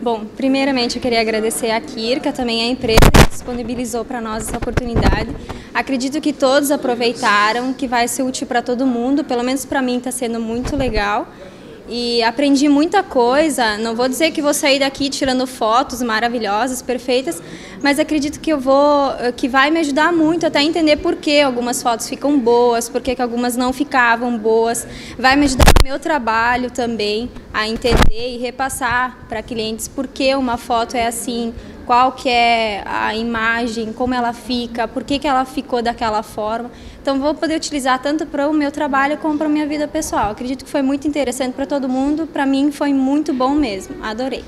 Bom, primeiramente eu queria agradecer a Kirka, também a empresa que disponibilizou para nós essa oportunidade. Acredito que todos aproveitaram, que vai ser útil para todo mundo, pelo menos para mim está sendo muito legal. E aprendi muita coisa, não vou dizer que vou sair daqui tirando fotos maravilhosas, perfeitas, mas acredito que vai me ajudar muito até a entender por que algumas fotos ficam boas, por que algumas não ficavam boas. Vai me ajudar no meu trabalho também a entender e repassar para clientes por que uma foto é assim, qual que é a imagem, como ela fica, por que ela ficou daquela forma. Então vou poder utilizar tanto para o meu trabalho como para a minha vida pessoal. Acredito que foi muito interessante para todo mundo, para mim foi muito bom mesmo, adorei.